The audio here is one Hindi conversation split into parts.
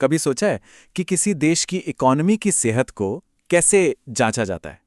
कभी सोचा है कि किसी देश की इकोनॉमी की सेहत को कैसे जांचा जाता है?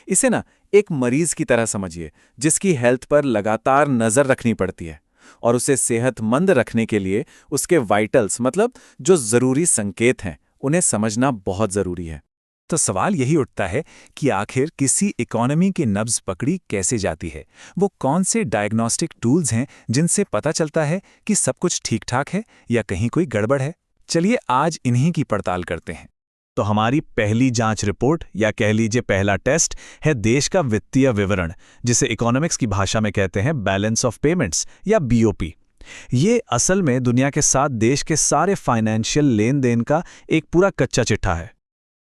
इसे ना एक मरीज की तरह समझिए, जिसकी हेल्थ पर लगातार नजर रखनी पड़ती है और उसे सेहतमंद रखने के लिए उसके वाइटल्स मतलब जो जरूरी संकेत हैं, उन्हें समझना बहुत जरूरी है। तो सवाल यही उठता है कि आखिर किसी इकोनॉमी की नब्ज पकड़ी कैसे जाती है। वो कौन से डायग्नोस्टिक टूल्स हैं जिनसे पता चलता है कि सब कुछ ठीक ठाक है या कहीं कोई गड़बड़ है। चलिए आज इन्हीं की पड़ताल करते हैं। तो हमारी पहली जांच रिपोर्ट या कह लीजिए पहला टेस्ट है देश का वित्तीय विवरण, जिसे इकोनॉमिक्स की भाषा में कहते हैं बैलेंस ऑफ पेमेंट्स या बीओपी। ये असल में दुनिया के साथ देश के सारे फाइनेंशियल लेन देन का एक पूरा कच्चा चिट्ठा है।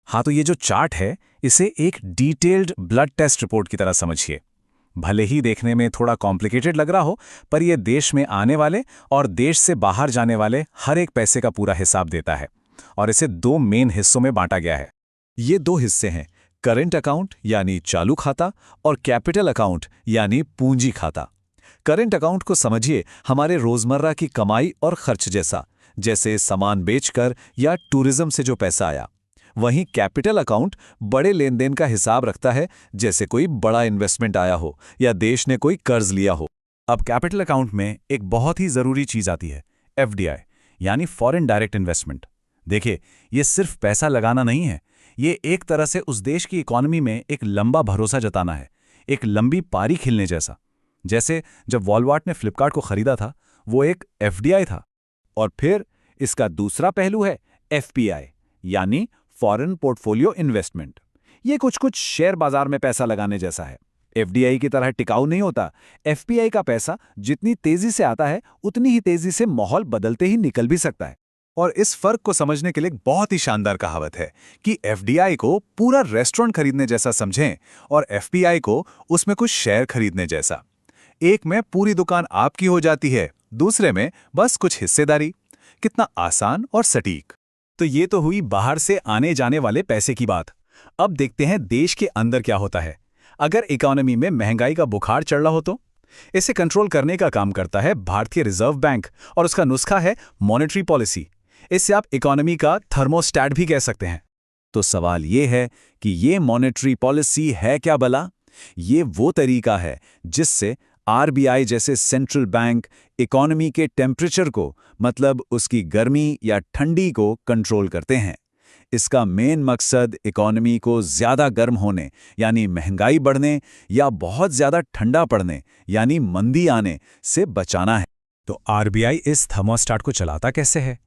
हाँ, तो ये जो चार्ट है इसे एक डिटेल्ड ब्लड टेस्ट रिपोर्ट की तरह समझिए। भले ही देखने में थोड़ा कॉम्प्लिकेटेड लग रहा हो, पर यह देश में आने वाले और देश से बाहर जाने वाले हर एक पैसे का पूरा हिसाब देता है। और इसे दो मेन हिस्सों में बांटा गया है। ये दो हिस्से हैं, करंट अकाउंट यानी चालू खाता और कैपिटल अकाउंट यानी पूंजी खाता। करंट अकाउंट को समझिए हमारे रोजमर्रा की कमाई और खर्च जैसा, जैसे सामान बेचकर या टूरिज्म से जो पैसा आया। वहीं कैपिटल अकाउंट बड़े लेन देन का हिसाब रखता है, जैसे कोई बड़ा इन्वेस्टमेंट आया हो या देश ने कोई कर्ज लिया हो। अब कैपिटल अकाउंट में एक बहुत ही जरूरी चीज आती है, एफडीआई यानी फॉरेन डायरेक्ट इन्वेस्टमेंट। देखिए, ये सिर्फ पैसा लगाना नहीं है, ये एक तरह से उस देश की इकोनॉमी में एक लंबा भरोसा जताना है, एक लंबी पारी खिलने जैसा। जैसे जब वॉलमार्ट ने फ्लिपकार्ट को खरीदा था, वो एक एफडीआई था। और फिर इसका दूसरा पहलू है एफपीआई यानी फॉरेन पोर्टफोलियो इन्वेस्टमेंट। ये कुछ शेयर बाजार में पैसा लगाने जैसा है। एफडीआई की तरह टिकाऊ नहीं होता। एफपीआई का पैसा जितनी तेजी से आता है, उतनी ही तेजी से माहौल बदलते ही निकल भी सकता है। और इस फर्क को समझने के लिए एक बहुत ही शानदार कहावत है कि एफडीआई को पूरा रेस्टोरेंट खरीदने जैसा समझें और एफपीआई को उसमें कुछ शेयर खरीदने जैसा। एक में पूरी दुकान आपकी हो जाती है, दूसरे में बस कुछ हिस्सेदारी। कितना आसान और सटीक। तो ये तो हुई बाहर से आने जाने वाले पैसे की बात। अब देखते हैं देश के अंदर क्या होता है। अगर इकोनॉमी में महंगाई का बुखार चढ़ रहा हो तो इसे कंट्रोल करने का काम करता है भारतीय रिजर्व बैंक, और उसका नुस्खा है मॉनेटरी पॉलिसी। इससे आप इकोनॉमी का थर्मोस्टैट भी कह सकते हैं। तो सवाल ये है कि ये मॉनेटरी पॉलिसी है क्या भला? ये वो तरीका है जिससे आरबीआई जैसे सेंट्रल बैंक इकोनॉमी के टेम्परेचर को, मतलब उसकी गर्मी या ठंडी को कंट्रोल करते हैं। इसका मेन मकसद इकोनॉमी को ज़्यादा गर्म होने यानी महंगाई बढ़ने या बहुत ज़्यादा ठंडा पड़ने यानी मंदी आने से बचाना है। तो आरबीआई इस थर्मोस्टैट को चलाता कैसे है?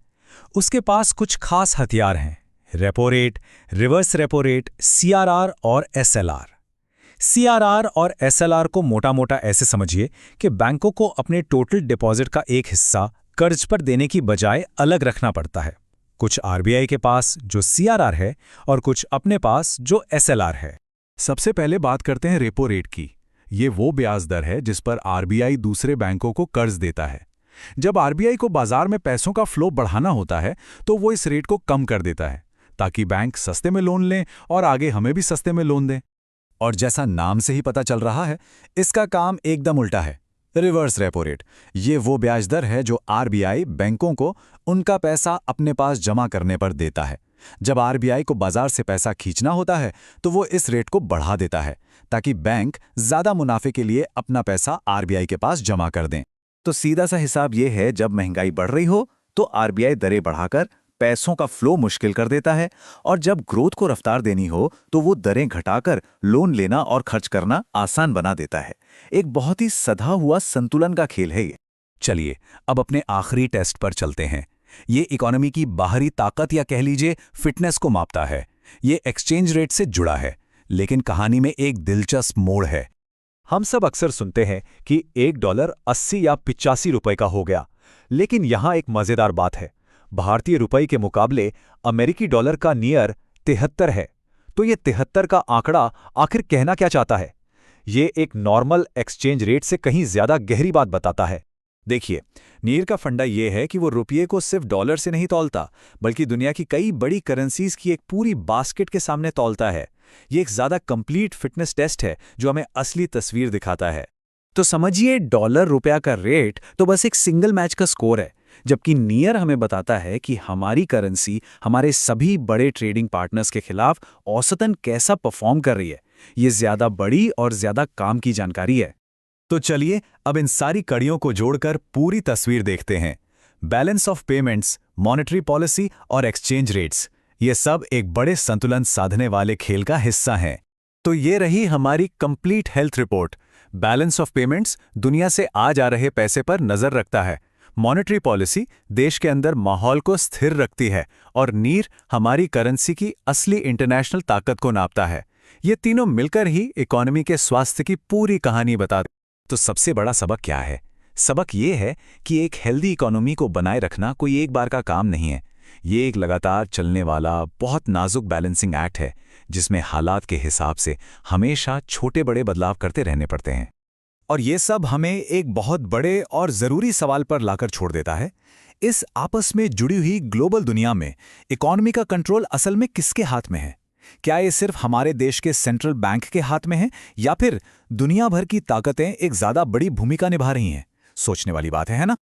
उसके पास कुछ खास हथियार हैं, repo rate, reverse repo rate, CRR और एसएलआर। सीआरआर और एसएलआर को मोटा मोटा ऐसे समझिए कि बैंकों को अपने टोटल डिपॉजिट का एक हिस्सा कर्ज पर देने की बजाय अलग रखना पड़ता है। कुछ आरबीआई के पास जो सीआरआर है और कुछ अपने पास जो एसएलआर है। सबसे पहले बात करते हैं रेपो रेट की। ये वो ब्याज दर है जिस पर आरबीआई दूसरे बैंकों को कर्ज देता है। जब आरबीआई को बाजार में पैसों का फ्लो बढ़ाना होता है तो वो इस रेट को कम कर देता है, ताकि बैंक सस्ते में लोन लें और आगे हमें भी सस्ते में लोन दें। और जैसा नाम से ही पता चल रहा है, इसका काम एकदम उल्टा है। रिवर्स रेपो रेट ये वो ब्याज दर है जो आरबीआई बैंकों को उनका पैसा अपने पास जमा करने पर देता है। जब आरबीआई को बाजार से पैसा खींचना होता है तो वो इस रेट को बढ़ा देता है, ताकि बैंक ज्यादा मुनाफे के लिए अपना पैसा आरबीआई के पास जमा कर दें। तो सीधा सा हिसाब ये है, जब महंगाई बढ़ रही हो तो आरबीआई दरें बढ़ाकर पैसों का फ्लो मुश्किल कर देता है, और जब ग्रोथ को रफ्तार देनी हो तो वो दरें घटाकर लोन लेना और खर्च करना आसान बना देता है। एक बहुत ही सधा हुआ संतुलन का खेल है ये। चलिए अब अपने आखिरी टेस्ट पर चलते हैं। ये इकोनॉमी की बाहरी ताकत या कह लीजिए फिटनेस को मापता है। ये एक्सचेंज रेट से जुड़ा है, लेकिन कहानी में एक दिलचस्प मोड़ है। हम सब अक्सर सुनते हैं कि $1 80 या 85 रुपए का हो गया, लेकिन यहां एक मजेदार बात है। भारतीय रुपए के मुकाबले अमेरिकी डॉलर का नियर 73 है। तो ये 73 का आंकड़ा आखिर कहना क्या चाहता है? ये एक नॉर्मल एक्सचेंज रेट से कहीं ज्यादा गहरी बात बताता है। देखिए, नियर का फंडा ये है कि वो रुपये को सिर्फ डॉलर से नहीं तौलता, बल्कि दुनिया की कई बड़ी करेंसीज की एक पूरी बास्केट के सामने तौलता है। ये एक ज्यादा कंप्लीट फिटनेस टेस्ट है जो हमें असली तस्वीर दिखाता है। तो समझिए, डॉलर रुपया का रेट तो बस एक सिंगल मैच का स्कोर है, जबकि नियर हमें बताता है कि हमारी करेंसी हमारे सभी बड़े ट्रेडिंग पार्टनर्स के खिलाफ औसतन कैसा परफॉर्म कर रही है। ये ज्यादा बड़ी और ज्यादा काम की जानकारी है। तो चलिए अब इन सारी कड़ियों को जोड़कर पूरी तस्वीर देखते हैं। Balance of payments, monetary policy और एक्सचेंज रेट्स, ये सब एक बड़े संतुलन साधने वाले खेल का हिस्सा हैं। तो ये रही हमारी complete health report. Balance of payments दुनिया से आ जा रहे पैसे पर नजर रखता है, मॉनेटरी पॉलिसी देश के अंदर माहौल को स्थिर रखती है, और नीर हमारी करेंसी की असली इंटरनेशनल ताकत को नापता है। ये तीनों मिलकर ही इकोनॉमी के स्वास्थ्य की पूरी कहानी बताते। तो सबसे बड़ा सबक क्या है? सबक ये है कि एक हेल्दी इकोनॉमी को बनाए रखना कोई एक बार का काम नहीं है। ये एक लगातार चलने वाला बहुत नाजुक बैलेंसिंग एक्ट है, जिसमें हालात के हिसाब से हमेशा छोटे बड़े बदलाव करते रहने पड़ते हैं। और ये सब हमें एक बहुत बड़े और ज़रूरी सवाल पर लाकर छोड़ देता है। इस आपस में जुड़ी हुई ग्लोबल दुनिया में इकोनॉमी का कंट्रोल असल में किसके हाथ में है? क्या ये सिर्फ हमारे देश के सेंट्रल बैंक के हाथ में है, या फिर दुनिया भर की ताकतें एक ज़्यादा बड़ी भूमिका निभा रही हैं? सोचने वाली बात है ना?